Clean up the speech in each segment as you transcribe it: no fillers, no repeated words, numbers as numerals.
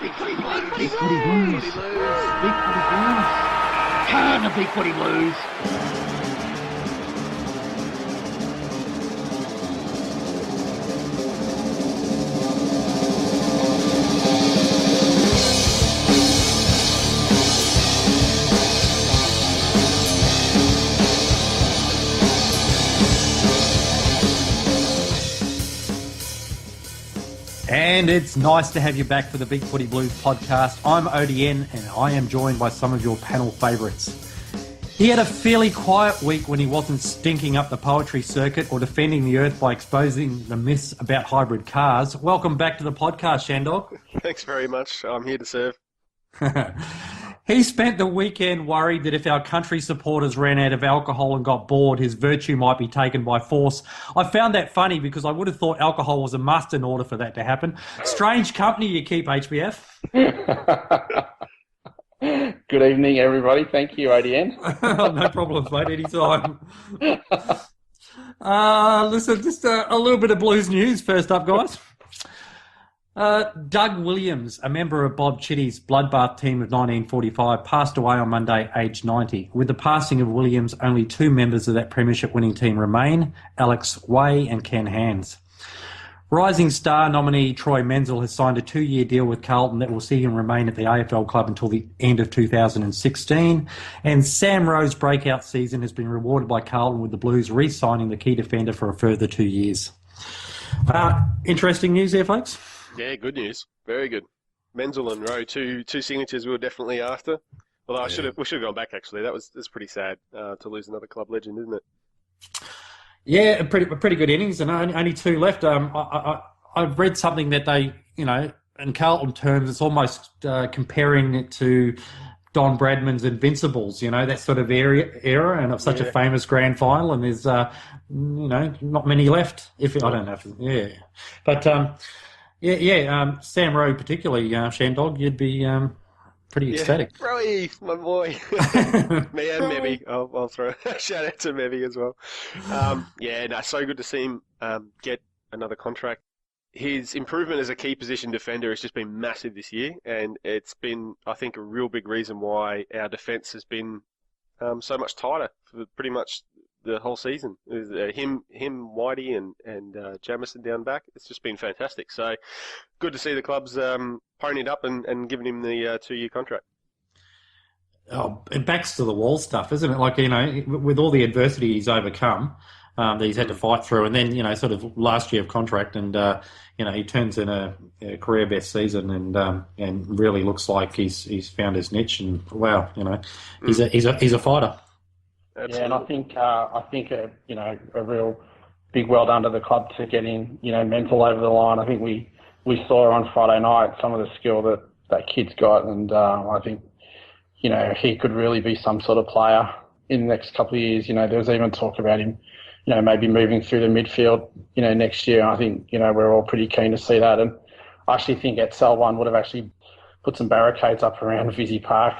BigFooty Blues. BigFooty Blues. BigFooty Blues. Turn the BigFooty Blues. And it's nice to have you back for the BigFooty Blues podcast. I'm ODN and I am joined by some of your panel favourites. He had a fairly quiet week when he wasn't stinking up the poetry circuit or defending the earth by exposing the myths about hybrid cars. Welcome back to the podcast, ShanDog. Thanks very much. I'm here to serve. He spent the weekend worried that if our country supporters ran out of alcohol and got bored, his virtue might be taken by force. I found that funny because I would have thought alcohol was a must in order for that to happen. Strange company you keep, HBF. Good evening, everybody. Thank you, ADN. No problems, mate. Anytime. Listen, just a little bit of blues news first up, guys. Doug Williams, a member of Bob Chitty's Bloodbath team of 1945, passed away on Monday, aged 90. With the passing of Williams, only two members of that premiership-winning team remain, Alex Way and Ken Hands. Rising Star nominee Troy Menzel has signed a 2-year deal with Carlton that will see him remain at the AFL club until the end of 2016. And Sam Rowe's breakout season has been rewarded by Carlton, with the Blues re-signing the key defender for a further 2 years. Interesting news there, folks. Yeah, good news. Very good. Menzel and Rowe, two signatures we were definitely after. Although we should have gone back, actually. That's pretty sad to lose another club legend, isn't it? Yeah, a pretty good innings, and only two left. I've read something that they, in Carlton terms, it's almost comparing it to Don Bradman's Invincibles, that sort of era, and of such a famous grand final, and there's, not many left. I don't know. But Sam Rowe particularly, ShanDog, you'd be pretty ecstatic. Rowie, my boy. Me and Mebby. I'll throw a shout out to Mebby as well. So good to see him get another contract. His improvement as a key position defender has just been massive this year, and it's been, I think, a real big reason why our defence has been so much tighter for pretty much the whole season. Him, Whitey, and Jamison down back. It's just been fantastic. So good to see the clubs ponying up and giving him the 2-year contract. Oh, it backs to the wall stuff, isn't it? Like, with all the adversity he's overcome, that he's had to fight through, and then, sort of last year of contract, and, he turns in a career best season and really looks like he's found his niche, and wow, he's a fighter. Absolutely. Yeah, and I think a real big well done to the club to getting Mental over the line. I think we saw on Friday night some of the skill that kid's got, and I think he could really be some sort of player in the next couple of years. There was even talk about him maybe moving through the midfield next year. I think we're all pretty keen to see that, and I actually think Edsel one would have actually put some barricades up around Vizzy Park.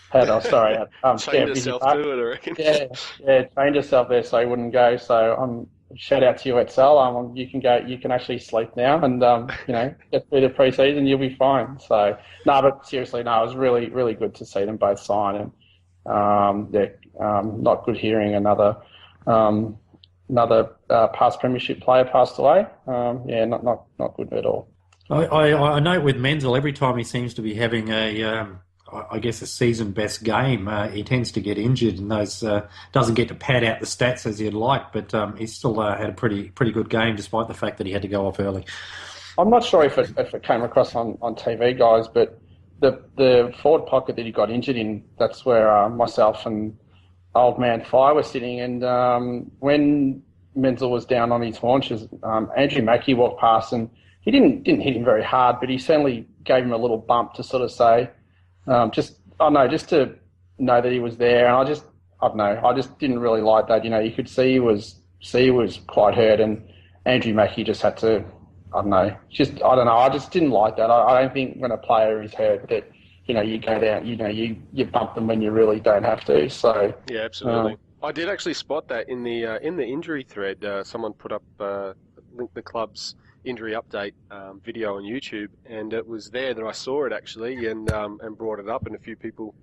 Chained herself to it, I reckon. Yeah, chained herself there so he wouldn't go. So shout out to you, Edsel. You can go. You can actually sleep now, and get through the pre-season, you'll be fine. So but seriously, it was really, really good to see them both sign. And not good hearing another past premiership player passed away. Not good at all. I know with Menzel, every time he seems to be having a season best game, he tends to get injured and doesn't get to pad out the stats as he'd like, but he still had a pretty good game despite the fact that he had to go off early. I'm not sure if it came across on TV, guys, but the forward pocket that he got injured in, that's where myself and Old Man Fire were sitting, and when Menzel was down on his haunches, Andrew Mackie walked past, and he didn't hit him very hard, but he certainly gave him a little bump to sort of say, just to know that he was there. And I just didn't really like that. You could see he was quite hurt, and Andrew Mackie just had to, I just didn't like that. I don't think when a player is hurt that, you go down, you bump them when you really don't have to. So yeah, absolutely. I did actually spot that in the injury thread. Someone put up linked the club's injury update video on YouTube, and it was there that I saw it actually, and brought it up, and a few people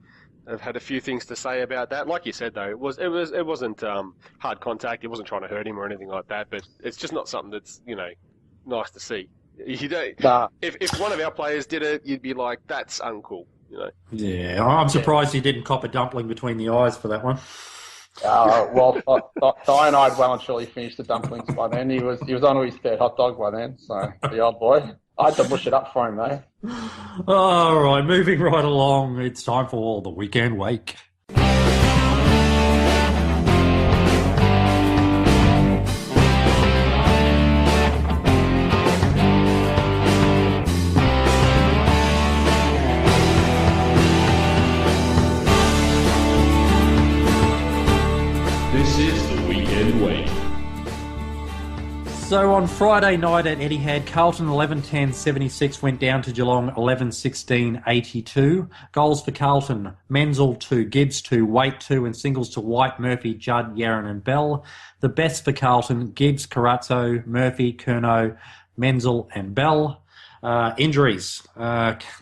have had a few things to say about that. Like you said though, it wasn't hard contact. It wasn't trying to hurt him or anything like that. But it's just not something that's nice to see. You don't. Nah. If one of our players did it, you'd be like, that's uncool. Yeah, I'm surprised he didn't cop a dumpling between the eyes for that one. Well, Diane I'd well and surely finished the dumplings by then. He was on to his third hot dog by then, so the old boy. I had to push it up for him, though. All right, moving right along. It's time for the Weekend Wake. This is the Weekend Wake. So on Friday night at Etihad, Carlton 11-10-76 went down to Geelong 11-16-82. Goals for Carlton: Menzel 2, Gibbs 2, Waite 2, and singles to White, Murphy, Judd, Yaron and Bell. The best for Carlton: Gibbs, Carazzo, Murphy, Curnow, Menzel and Bell. Injuries.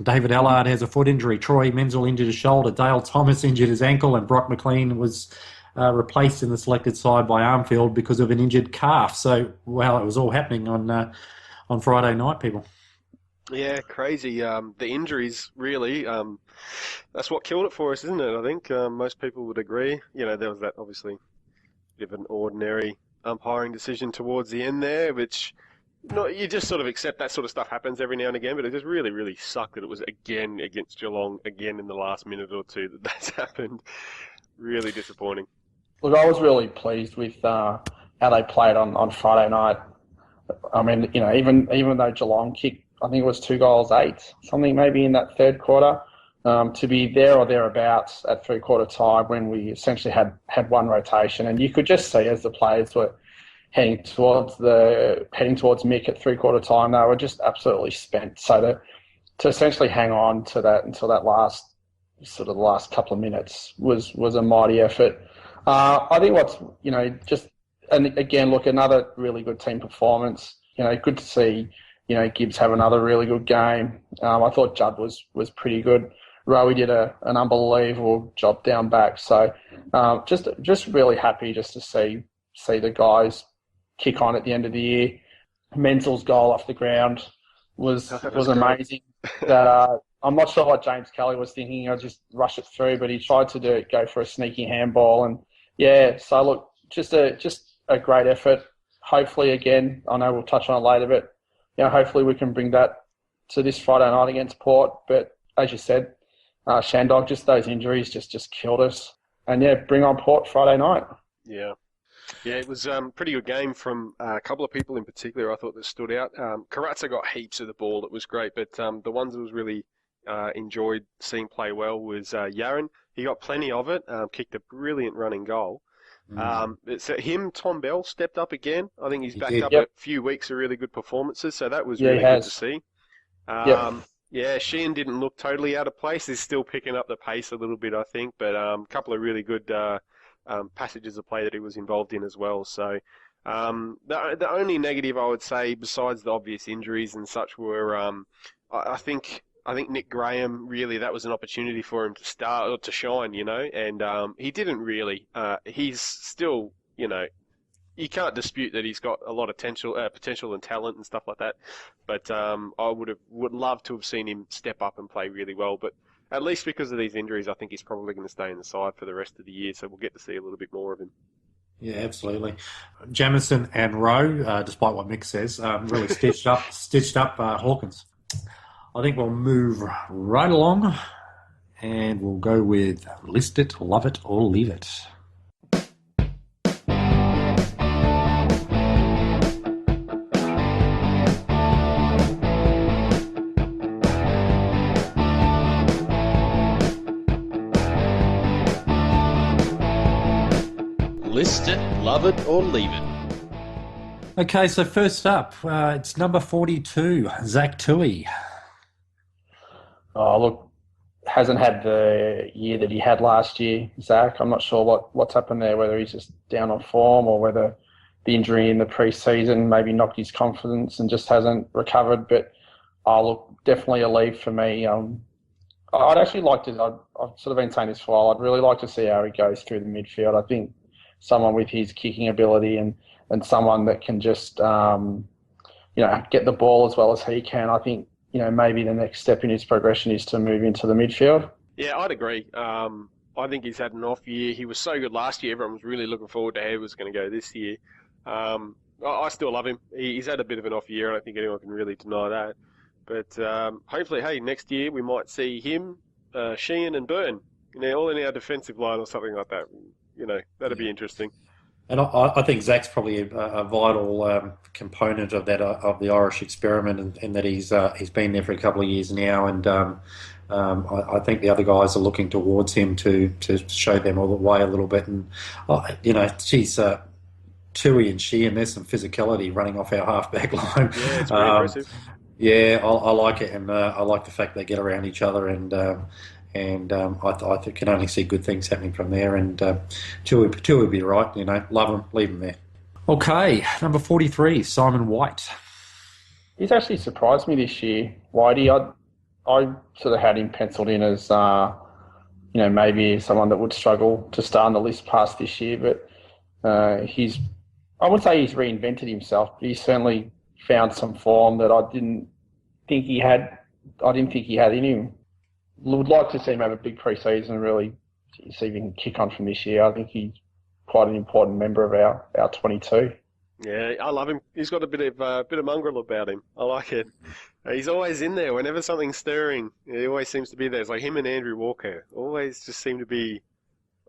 David Allard has a foot injury. Troy Menzel injured his shoulder. Dale Thomas injured his ankle, and Brock McLean was replaced in the selected side by Armfield because of an injured calf. So, wow, it was all happening on Friday night, people. Yeah, crazy. The injuries, really, that's what killed it for us, isn't it? I think most people would agree. There was that, obviously, bit of an ordinary umpiring decision towards the end there, which you just sort of accept that sort of stuff happens every now and again, but it just really, really sucked that it was again against Geelong, again in the last minute or two that's happened. Really disappointing. Look, I was really pleased with how they played on Friday night. I mean, even though Geelong kicked, I think it was 2 goals, 8, something maybe in that third quarter, to be there or thereabouts at 3/4 time when we essentially had one rotation, and you could just see as the players were heading towards Mick at 3/4 time, they were just absolutely spent. So to essentially hang on to that until that last couple of minutes was a mighty effort. I think and again, look, another really good team performance. Good to see, Gibbs have another really good game. I thought Judd was pretty good. Rowie did an unbelievable job down back. So just really happy just to see the guys kick on at the end of the year. Menzel's goal off the ground was amazing. That I'm not sure what James Kelly was thinking. I'll just rush it through, but he tried to go for a sneaky handball. And yeah, so look, just a great effort. Hopefully, again, I know we'll touch on it later, but hopefully we can bring that to this Friday night against Port. But as you said, ShanDog, just those injuries just killed us. And yeah, bring on Port Friday night. Yeah. Yeah, it was a pretty good game from a couple of people in particular I thought that stood out. Carazzo got heaps of the ball. It was great, but the ones that was really enjoyed seeing play well was Yaron. He got plenty of it, kicked a brilliant running goal. It's him, Tom Bell stepped up again. I think he's backed up a few weeks of really good performances, so that was really good to see. Yeah, Sheehan didn't look totally out of place. He's still picking up the pace a little bit, I think, but a couple of really good passages of play that he was involved in as well. So the only negative I would say, besides the obvious injuries and such, were I think Nick Graham, really, that was an opportunity for him to start or to shine, and he didn't really. He's still, you can't dispute that he's got a lot of potential and talent and stuff like that. But I would love to have seen him step up and play really well. But at least because of these injuries, I think he's probably going to stay in the side for the rest of the year. So we'll get to see a little bit more of him. Yeah, absolutely. Jamison and Rowe, despite what Mick says, really stitched up Hawkins. I think we'll move right along and we'll go with List It, Love It, or Leave It. List it, love it, or leave it. Okay, so first up, it's number 42, Zach Tui. Oh, look, hasn't had the year that he had last year, Zach. I'm not sure what's happened there, whether he's just down on form or whether the injury in the pre-season maybe knocked his confidence and just hasn't recovered. But look, definitely a leave for me. I'd actually like to. I've sort of been saying this for a while. I'd really like to see how he goes through the midfield. I think someone with his kicking ability and someone that can just get the ball as well as he can. I think maybe the next step in his progression is to move into the midfield. Yeah, I'd agree. I think he's had an off year. He was so good last year. Everyone was really looking forward to how he was going to go this year. I still love him. He's had a bit of an off year. I don't think anyone can really deny that. But hopefully, hey, next year we might see him, Sheehan and Byrne, all in our defensive line or something like that. That'd be interesting. And I think Zach's probably a vital component of that of the Irish experiment, in that he's been there for a couple of years now, and I think the other guys are looking towards him to show them all the way a little bit. And geez, Tui and Sheehan, there's some physicality running off our half-back line. Yeah, it's pretty impressive. Yeah, I like it, and I like the fact they get around each other, and I can only see good things happening from there. And Tui would be right, love him, leave him there. Okay, number 43, Simon White. He's actually surprised me this year, Whitey. I sort of had him penciled in as maybe someone that would struggle to start on the list past this year, but I would say he's reinvented himself. But he's certainly found some form that I didn't think he had in him. Would like to see him have a big pre-season, really see if he can kick on from this year. I think he's quite an important member of our 22. Yeah, I love him. He's got a bit of mongrel about him. I like it. He's always in there. Whenever something's stirring, he always seems to be there. It's like him and Andrew Walker always just seem to be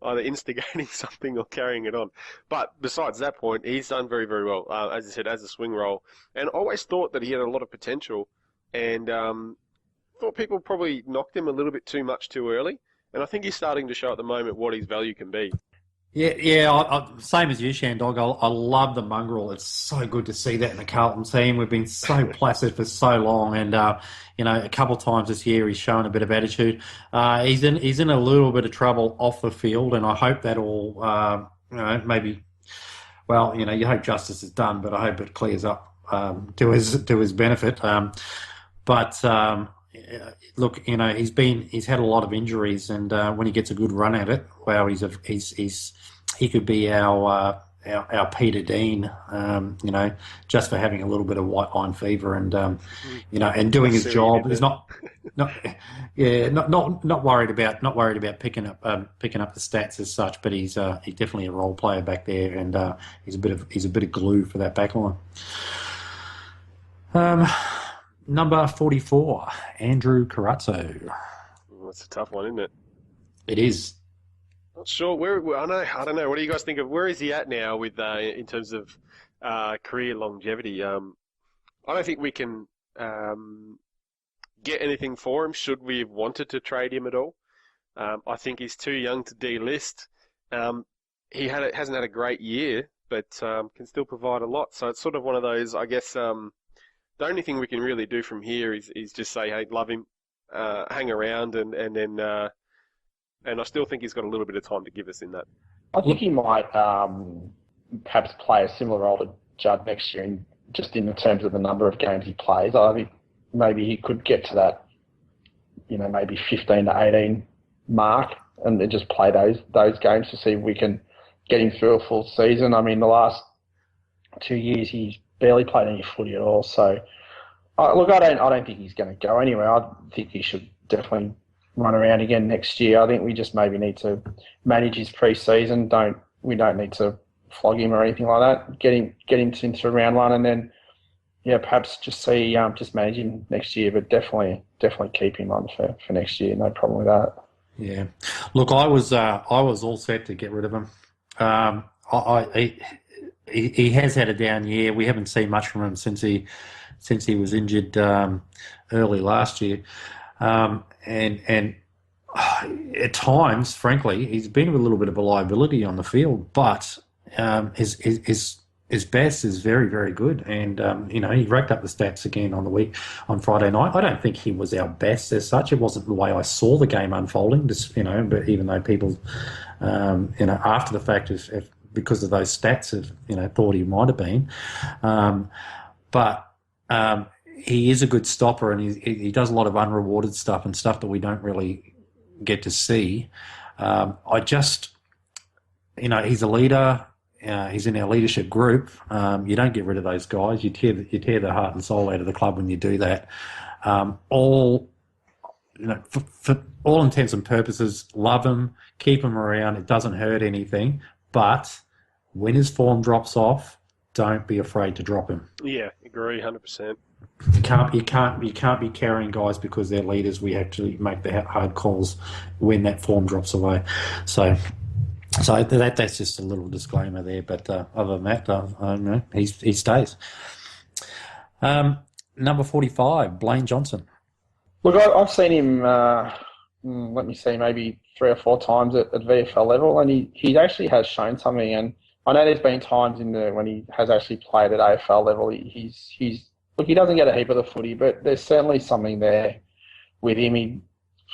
either instigating something or carrying it on. But besides that point, he's done very, very well, as I said, as a swing role. And I always thought that he had a lot of potential, and thought people probably knocked him a little bit too much too early. And I think he's starting to show at the moment what his value can be. Yeah. Same as you, ShanDog. I love the mongrel. It's so good to see that in the Carlton team. We've been so placid for so long, and a couple of times this year he's shown a bit of attitude. He's in a little bit of trouble off the field, and I hope that'll maybe. Well, you hope justice is done, but I hope it clears up to his benefit. Look, he's had a lot of injuries, and when he gets a good run at it, wow, he could be our Peter Dean, just for having a little bit of white line fever and and doing his job. He's not worried about picking up the stats as such, but he's definitely a role player back there, and he's a bit of glue for that back line. Number 44, Andrew Carazzo. That's a tough one, isn't it? It is. Not sure I don't know. What do you guys think of where is he at now with in terms of career longevity? I don't think we can get anything for him. Should we have wanted to trade him at all? I think he's too young to delist. He hasn't had a great year, but can still provide a lot. So it's sort of one of those, I guess. The only thing we can really do from here is just say, hey, love him, hang around, and then and I still think he's got a little bit of time to give us in that. I think he might perhaps play a similar role to Judd next year, just in the terms of the number of games he plays. I think maybe he could get to that, maybe 15 to 18 mark, and then just play those games to see if we can get him through a full season. I mean, the last 2 years he's barely played any footy at all. So, look, I don't think he's going to go anywhere. I think he should definitely run around again next year. I think we just maybe need to manage his pre-season. We don't need to flog him or anything like that. Get him into round one, and then perhaps just manage him next year. But definitely keep him on for next year. No problem with that. Yeah, look, I was all set to get rid of him. He has had a down year. We haven't seen much from him since he was injured early last year, and at times, frankly, he's been a little bit of a liability on the field. But his best is very, very good, and he racked up the stats again on Friday night. I don't think he was our best as such. It wasn't the way I saw the game unfolding. But even though people, after the fact, have because of those stats, thought he might have been. But he is a good stopper, and he does a lot of unrewarded stuff and stuff that we don't really get to see. He's a leader. He's in our leadership group. You don't get rid of those guys. You tear the heart and soul out of the club when you do that. For all intents and purposes, love him, keep him around. It doesn't hurt anything. But when his form drops off, don't be afraid to drop him. Yeah, agree, 100%. You can't be carrying guys because they're leaders. We have to make the hard calls when that form drops away. So that's just a little disclaimer there. But other than that, he stays. Number 45, Blaine Johnson. Look, I've seen him, let me see, maybe 3 or 4 times at VFL level, and he actually has shown something. And I know there's been times when he has actually played at AFL level. He doesn't get a heap of the footy, but there's certainly something there with him. He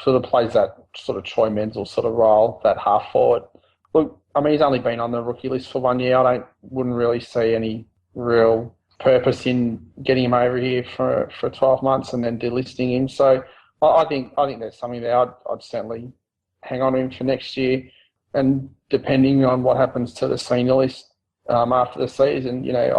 sort of plays that sort of Troy Menzel sort of role, that half forward. Look, I mean, he's only been on the rookie list for 1 year. I wouldn't really see any real purpose in getting him over here for 12 months and then delisting him. So I think there's something there. I'd certainly hang on to him for next year, and depending on what happens to the senior list after the season, I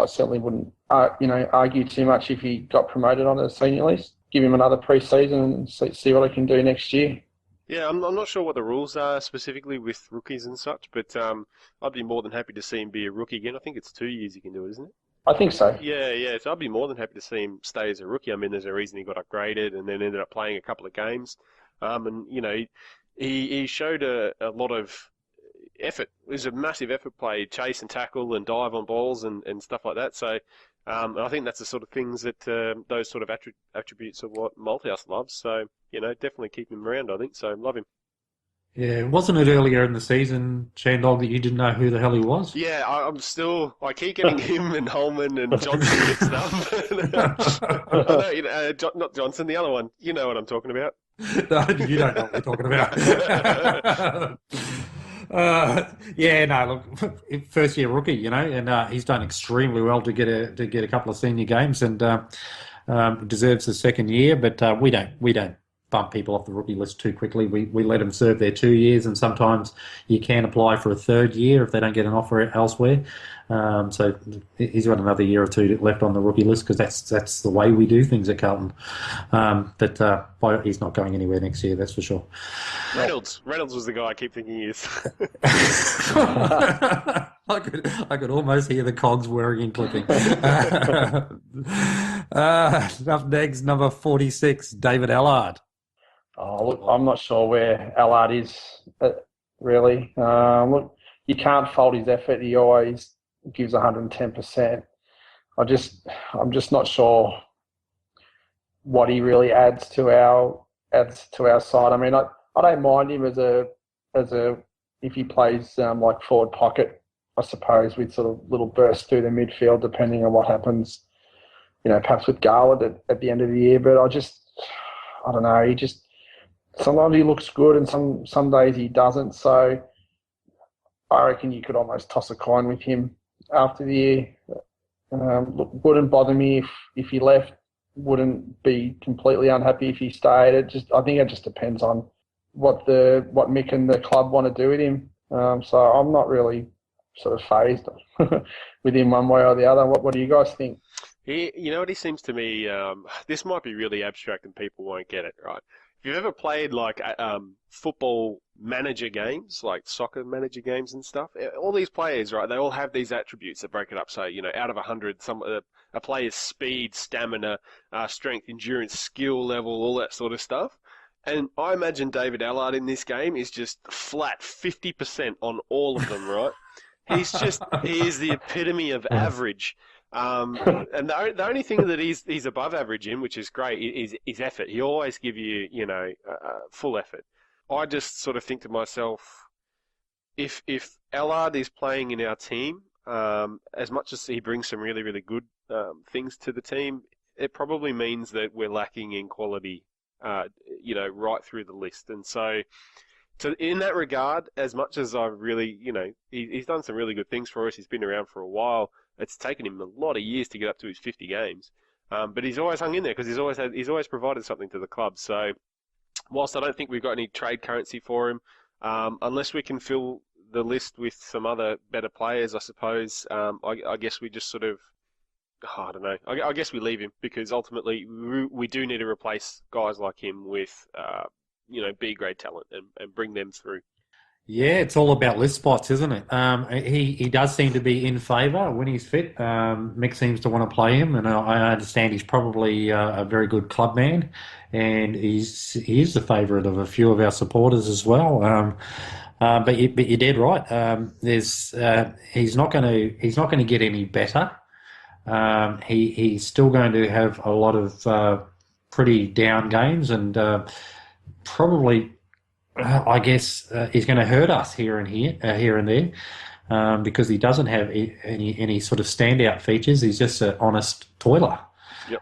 certainly wouldn't argue too much if he got promoted onto the senior list. Give him another pre-season and see what I can do next year. Yeah, I'm not sure what the rules are specifically with rookies and such, but I'd be more than happy to see him be a rookie again. I think it's 2 years you can do it, isn't it? I think so. Yeah. So I'd be more than happy to see him stay as a rookie. I mean, there's a reason he got upgraded and then ended up playing a couple of games. He showed a lot of effort. It was a massive effort play, chase and tackle and dive on balls and stuff like that. So and I think that's the sort of things that those sort of attributes are what Malthouse loves. So, definitely keep him around, I think. So love him. Yeah, wasn't it earlier in the season, ShanDog, that you didn't know who the hell he was? Yeah, I keep getting him and Holman and Johnson mixed up. Not Johnson, the other one. You know what I'm talking about. No, you don't know what we're talking about. Look, first year rookie, and he's done extremely well to get a couple of senior games, and deserves the second year. But we don't bump people off the rookie list too quickly. We let them serve their 2 years, and sometimes you can apply for a third year if they don't get an offer elsewhere. So he's got another year or two left on the rookie list because that's the way we do things at Carlton. But he's not going anywhere next year, that's for sure. Reynolds was the guy I keep thinking he is. I could almost hear the cogs whirring and clicking. Up next, number 46, David Allard. Oh, look, I'm not sure where Allard is, really. Look, you can't fault his effort. He always gives 110%. I'm just not sure what he really adds to our side. I mean, I don't mind him as a if he plays like forward pocket, I suppose, with sort of little bursts through the midfield, depending on what happens, perhaps with Garland at the end of the year. But I don't know. Sometimes he looks good and some days he doesn't. So I reckon you could almost toss a coin with him after the year. Look, wouldn't bother me if he left. Wouldn't be completely unhappy if he stayed. I think it just depends on what Mick and the club want to do with him. So I'm not really sort of phased with him one way or the other. What do you guys think? What he seems to me, this might be really abstract and people won't get it, right? If you've ever played like football manager games, like soccer manager games and stuff, all these players, right, they all have these attributes that break it up. So, out of 100, a player's speed, stamina, strength, endurance, skill level, all that sort of stuff. And I imagine David Allard in this game is just flat 50% on all of them, right? He is the epitome of average. And the only thing that he's above average in, which is great, is effort. He always give you, full effort. I just sort of think to myself, if Allard is playing in our team, as much as he brings some really, really good things to the team, it probably means that we're lacking in quality, right through the list. And so So in that regard, as much as I really, he's done some really good things for us. He's been around for a while. It's taken him a lot of years to get up to his 50 games, but he's always hung in there because he's always provided something to the club. So whilst I don't think we've got any trade currency for him, unless we can fill the list with some other better players, I suppose. I guess we just sort of, I don't know. I guess we leave him because ultimately we do need to replace guys like him with, B-grade talent and bring them through. Yeah, it's all about list spots, isn't it? He does seem to be in favour when he's fit. Mick seems to want to play him, and I understand he's probably a very good club man, and he is the favourite of a few of our supporters as well. But you're dead right. He's not going to get any better. He's still going to have a lot of pretty down games, and probably, I guess, he's going to hurt us here and there, because he doesn't have any sort of standout features. He's just an honest toiler. Yep.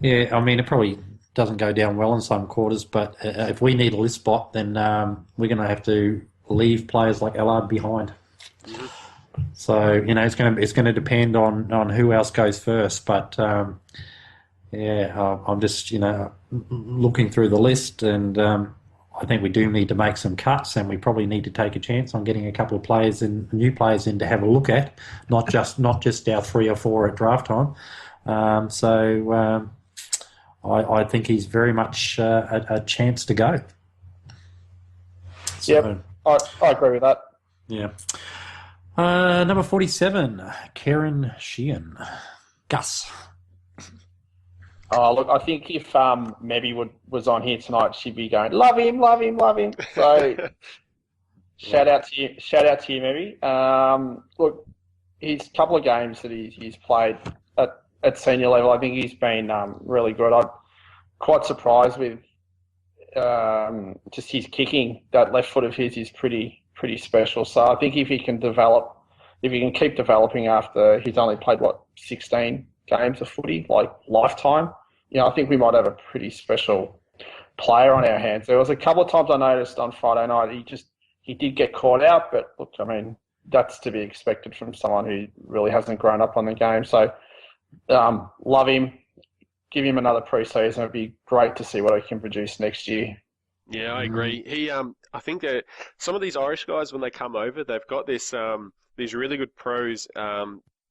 Yeah, I mean, it probably doesn't go down well in some quarters, but if we need a list spot, then we're going to have to leave players like Allard behind. Mm-hmm. So it's going to depend on who else goes first. But I'm just looking through the list, and I think we do need to make some cuts, and we probably need to take a chance on getting a couple of new players in to have a look at, not just our 3 or 4 at draft time. I think he's very much a chance to go. So, yep, I agree with that. Yeah. Number 47, Karen Sheehan. Gus. Oh, look, I think if Mebby was on here tonight, she'd be going, love him, love him, love him. So shout out to you, Mebby. Look, his couple of games that he's played at senior level, I think he's been really good. I'm quite surprised with just his kicking. That left foot of his is pretty special. So I think if he can keep developing after he's only played 16 games of footy, like lifetime, I think we might have a pretty special player on our hands. There was a couple of times I noticed on Friday night he did get caught out, but look, I mean, that's to be expected from someone who really hasn't grown up on the game. So love him. Give him another pre-season. It'd be great to see what he can produce next year. Yeah, I agree. I think that some of these Irish guys, when they come over, they've got these really good pros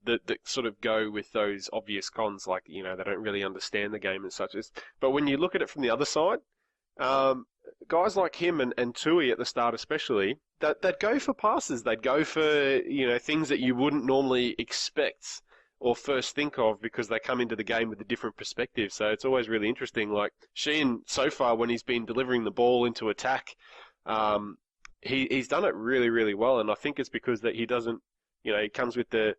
that sort of go with those obvious cons, like they don't really understand the game and such. But when you look at it from the other side, guys like him and Tui at the start especially, they'd go for passes. They'd go for things that you wouldn't normally expect or first think of, because they come into the game with a different perspective. So it's always really interesting. Like Sheehan, so far, when he's been delivering the ball into attack, he's done it really, really well. And I think it's because that he doesn't, he comes with the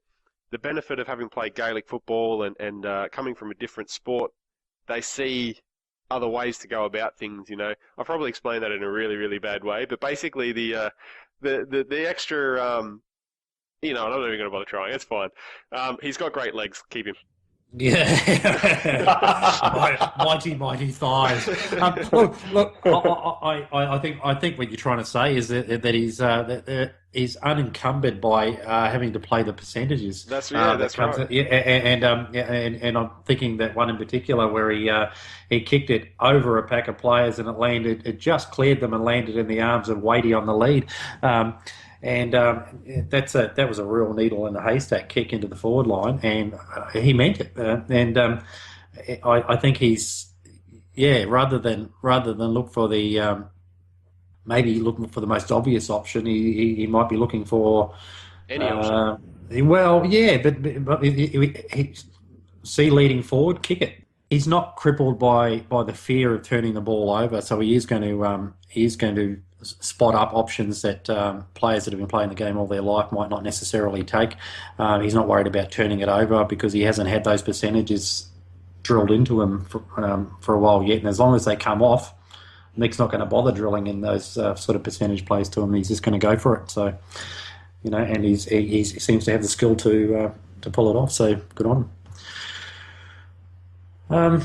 benefit of having played Gaelic football and coming from a different sport. They see other ways to go about things. I probably explained that in a really, really bad way, but basically the extra. I'm not even going to bother trying. It's fine. He's got great legs. Keep him. Yeah. mighty thighs. Look. I think what you're trying to say is that he's unencumbered by having to play the percentages. That's right. Yeah, and I'm thinking that one in particular where he kicked it over a pack of players and it just cleared them and landed in the arms of Wadey on the lead. And that was a real needle in the haystack kick into the forward line, and he meant it. I think he's rather than look for the maybe looking for the most obvious option, he might be looking for any option. But see leading forward, kick it. He's not crippled by the fear of turning the ball over, so he is going to spot up options that players that have been playing the game all their life might not necessarily take. He's not worried about turning it over because he hasn't had those percentages drilled into him for a while yet. And as long as they come off, Mick's not going to bother drilling in those sort of percentage plays to him. He's just going to go for it. So, and he seems to have the skill to pull it off. So good on him.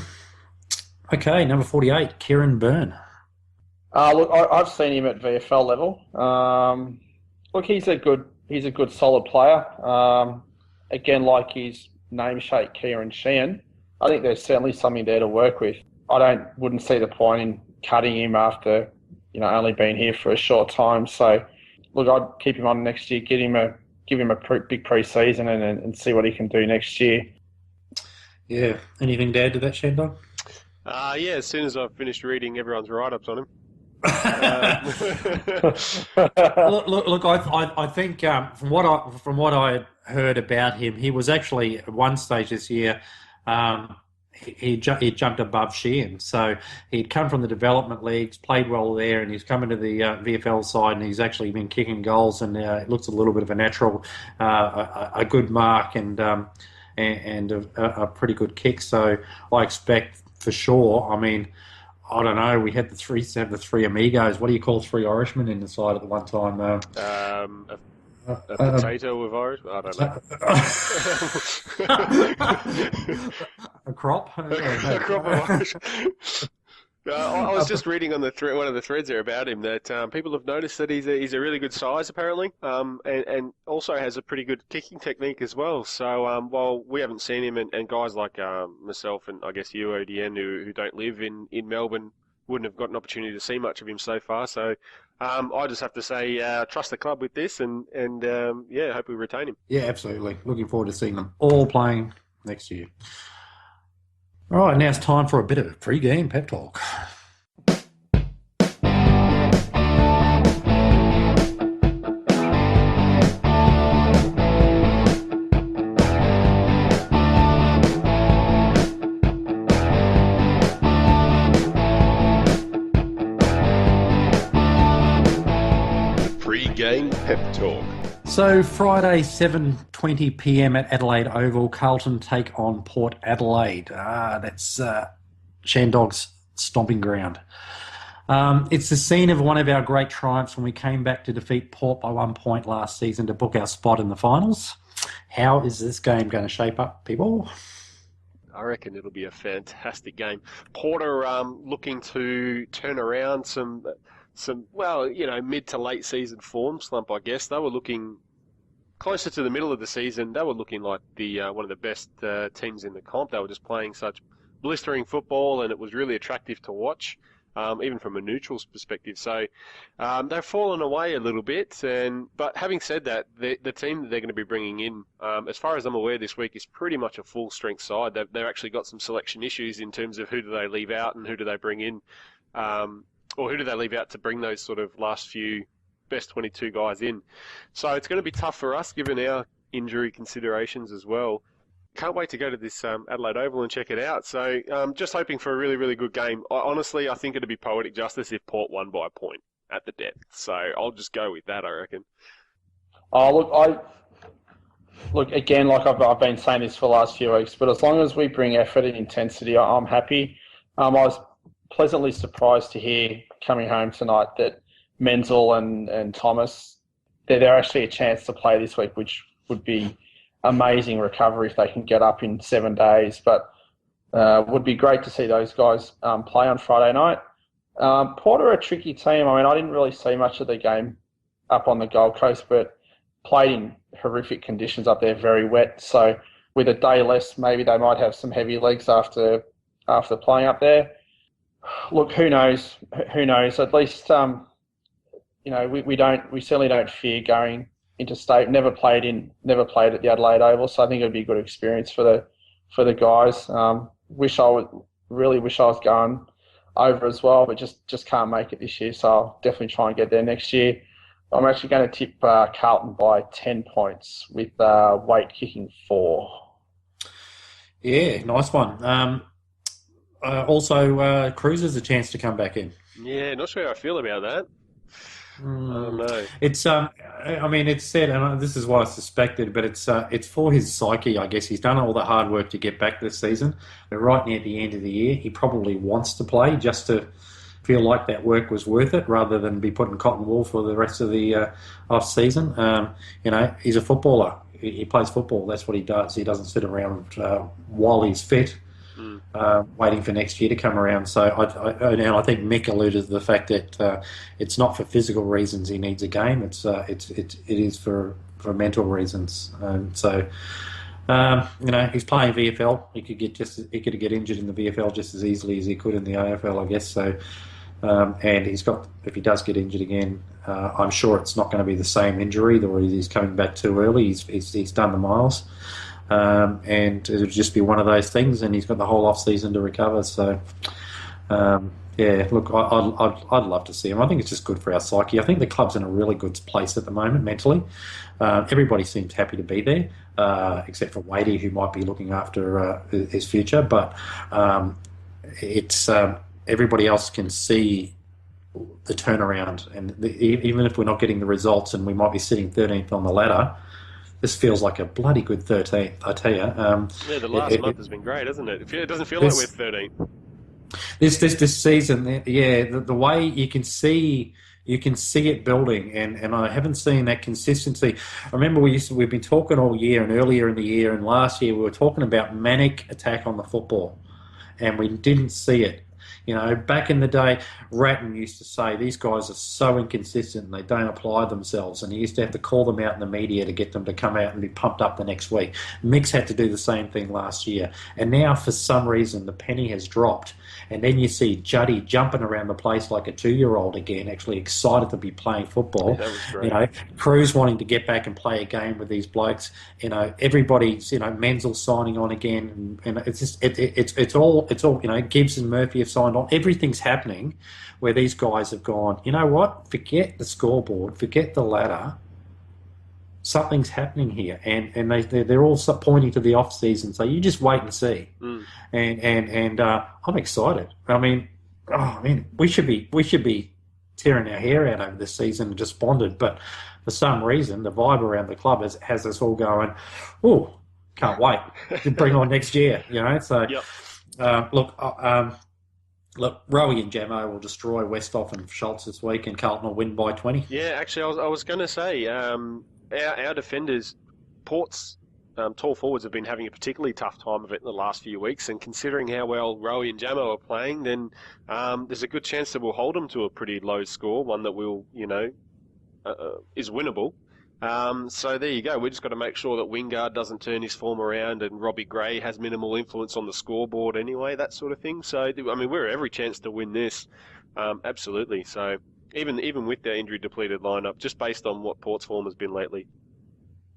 Okay, number 48, Kieran Byrne. Look, I've seen him at VFL level. Look, he's a good solid player. Again, like his namesake Kieran Sheehan, I think there's certainly something there to work with. Wouldn't see the point in cutting him after, only being here for a short time. So, look, I'd keep him on next year, give him a big pre-season and see what he can do next year. Yeah. Anything to add to that, ShanDog? Yeah, as soon as I've finished reading everyone's write-ups on him. Look, I think from what I heard about him, he was actually at one stage this year. He jumped above Sheehan, so he'd come from the development leagues, played well there, and he's come into the VFL side, and he's actually been kicking goals, and it looks a little bit of a natural, a good mark, and a pretty good kick. So I expect for sure. I mean, I don't know. We had the three amigos. What do you call three Irishmen in the side at the one time? A potato with Irish? I don't know. A crop? A crop of Irish. I was just reading on one of the threads there about him that people have noticed that he's a really good size apparently, and also has a pretty good kicking technique as well. So while we haven't seen him, and guys like myself and I guess you, ODN, who don't live in Melbourne, wouldn't have got an opportunity to see much of him so far. So I just have to say trust the club with this, and hope we retain him. Yeah, absolutely. Looking forward to seeing them all playing next year. All right, now it's time for a bit of pre-game pep talk. Pre-game pep talk. So Friday, 7:20 p.m. at Adelaide Oval, Carlton take on Port Adelaide. That's ShanDog's stomping ground. It's the scene of one of our great triumphs when we came back to defeat Port by 1 point last season to book our spot in the finals. How is this game going to shape up, people? I reckon it'll be a fantastic game. Port are looking to turn around some mid to late season form slump, I guess. They were looking closer to the middle of the season. They were looking like the one of the best teams in the comp. They were just playing such blistering football, and it was really attractive to watch, even from a neutral's perspective. So they've fallen away a little bit. But having said that, the team that they're going to be bringing in, as far as I'm aware this week, is pretty much a full-strength side. They've actually got some selection issues in terms of who do they leave out and who do they bring in. Or who do they leave out to bring those sort of last few best 22 guys in? So it's going to be tough for us given our injury considerations as well. Can't wait to go to this Adelaide Oval and check it out. So just hoping for a really, really good game. Honestly, I think it'd be poetic justice if Port won by a point at the depth. So I'll just go with that, I reckon. Oh, look, again, like I've been saying this for the last few weeks, but as long as we bring effort and intensity, I'm happy. I was pleasantly surprised to hear coming home tonight that Menzel and Thomas, they're actually a chance to play this week, which would be amazing recovery if they can get up in 7 days. But would be great to see those guys play on Friday night. Port are a tricky team. I mean, I didn't really see much of the game up on the Gold Coast, but played in horrific conditions up there, very wet. So with a day less, maybe they might have some heavy legs after playing up there. Look, who knows? Who knows? At least, we certainly don't fear going interstate. Never played at the Adelaide Oval, so I think it'd be a good experience for the guys. Really wish I was going over as well, but just can't make it this year. So I'll definitely try and get there next year. I'm actually going to tip Carlton by 10 points with Waite kicking 4. Yeah, nice one. Also, Cruiser's a chance to come back in. Yeah, not sure how I feel about that. I don't know. It's it's said, and this is what I suspected, but it's for his psyche, I guess. He's done all the hard work to get back this season, but right near the end of the year, he probably wants to play just to feel like that work was worth it, rather than be put in cotton wool for the rest of the off season. He's a footballer. He plays football. That's what he does. He doesn't sit around while he's fit. waiting for next year to come around. So I think Mick alluded to the fact that it's not for physical reasons he needs a game. It is for mental reasons. He's playing VFL. He could get injured in the VFL just as easily as he could in the AFL, I guess. So, and if he does get injured again, I'm sure it's not going to be the same injury, or he's coming back too early. He's done the miles, and it'll just be one of those things. And he's got the whole off season to recover. So, look, I'd love to see him. I think it's just good for our psyche. I think the club's in a really good place at the moment mentally. Everybody seems happy to be there, except for Wadey, who might be looking after his future. But it's everybody else can see the turnaround, and even if we're not getting the results, and we might be sitting 13th on the ladder, this feels like a bloody good 13th. I tell you. The last month has been great, hasn't it? It doesn't feel like we're 13th. This season, the way you can see it building, and I haven't seen that consistency. I remember we've been talking all year, and earlier in the year and last year we were talking about manic attack on the football, and we didn't see it. Back in the day, Ratton used to say these guys are so inconsistent and they don't apply themselves, and he used to have to call them out in the media to get them to come out and be pumped up the next week. Mick's had to do the same thing last year, and now for some reason the penny has dropped, and then you see Juddy jumping around the place like a 2-year-old again, actually excited to be playing football. That was great. Cruz wanting to get back and play a game with these blokes. Everybody's Menzel signing on again, and it's just it's all Gibbs and Murphy have signed on. Everything's happening where these guys have gone, you know what, forget the scoreboard, forget the ladder, something's happening here, and they're all pointing to the off season, so you just wait and see. And I'm excited. I mean, we should be tearing our hair out over this season and despondent, but for some reason the vibe around the club has us all going, oh, can't wait to bring on next year. So yep. Look, Rowie and Jamo will destroy Westhoff and Schultz this week, and Carlton will win by 20. Yeah, actually, I was going to say, our defenders, Port's tall forwards have been having a particularly tough time of it in the last few weeks, and considering how well Rowie and Jamo are playing, then there's a good chance that we'll hold them to a pretty low score, one that will, is winnable. So there you go. We just got to make sure that Wingard doesn't turn his form around, and Robbie Gray has minimal influence on the scoreboard anyway, that sort of thing. So, we're every chance to win this, absolutely. So even with their injury-depleted lineup, just based on what Port's form has been lately.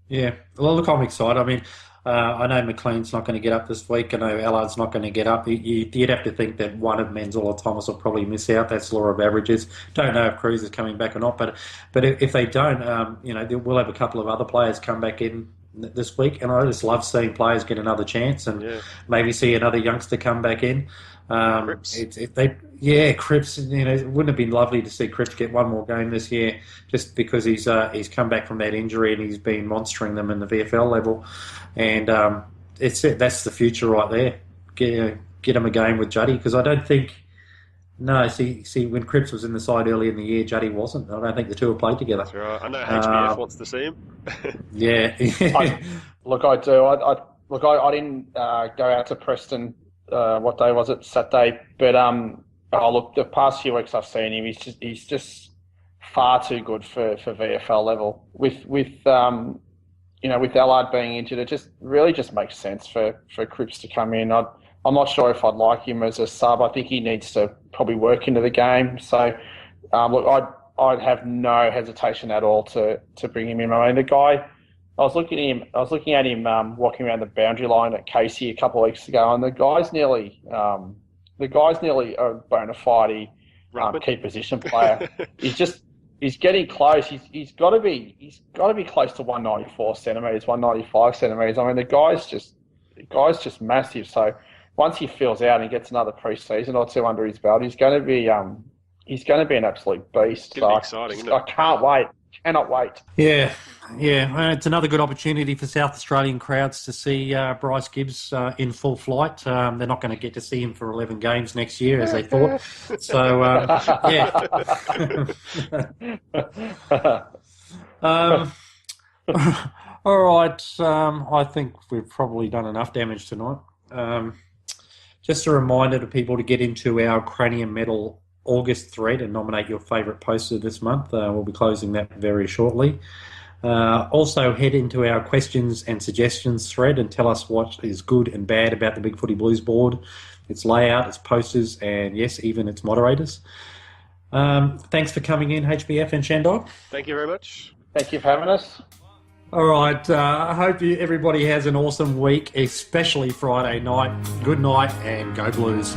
Yeah. Well, look, I'm excited. I know McLean's not going to get up this week. I know Allard's not going to get up. You'd have to think that one of Menzel or Thomas will probably miss out. That's law of averages. Don't know if Cruz is coming back or not, but if they don't, we'll have a couple of other players come back in this week, and I just love seeing players get another chance, and maybe see another youngster come back in. Cripps. Cripps. It wouldn't have been lovely to see Cripps get one more game this year, just because he's come back from that injury and he's been monstering them in the VFL level, and that's the future right there. Get him a game with Juddy, because I don't think. No, see, when Cripps was in the side early in the year, Juddy wasn't. I don't think the two have played together. That's right. I know HBF wants to see him. Yeah. I do. I didn't go out to Preston. What day was it? Saturday. But the past few weeks I've seen him. He's just far too good for VFL level. With Allard being injured, it just really makes sense for Cripps to come in. I'm not sure if I'd like him as a sub. I think he needs to probably work into the game. So, I'd have no hesitation at all to bring him in. I mean, the guy, I was looking at him walking around the boundary line at Casey a couple of weeks ago, and the guy's nearly a bona fide key position player. He's getting close. He's got to be close to 194 centimeters, 195 centimeters. I mean, the guy's just massive. So once he fills out and gets another pre-season or two under his belt, he's going to be an absolute beast. It's going to be exciting, isn't it? I can't wait. Cannot wait. Yeah. It's another good opportunity for South Australian crowds to see Bryce Gibbs in full flight. They're not going to get to see him for 11 games next year, as they thought. So, all right. I think we've probably done enough damage tonight. Just a reminder to people to get into our Cranium Medal August thread and nominate your favourite poster this month. We'll be closing that very shortly. Also, head into our questions and suggestions thread and tell us what is good and bad about the BigFooty Blues board, its layout, its posters, and yes, even its moderators. Thanks for coming in, HBF and ShanDog. Thank you very much. Thank you for having us. All right. I hope everybody has an awesome week, especially Friday night. Good night and go Blues.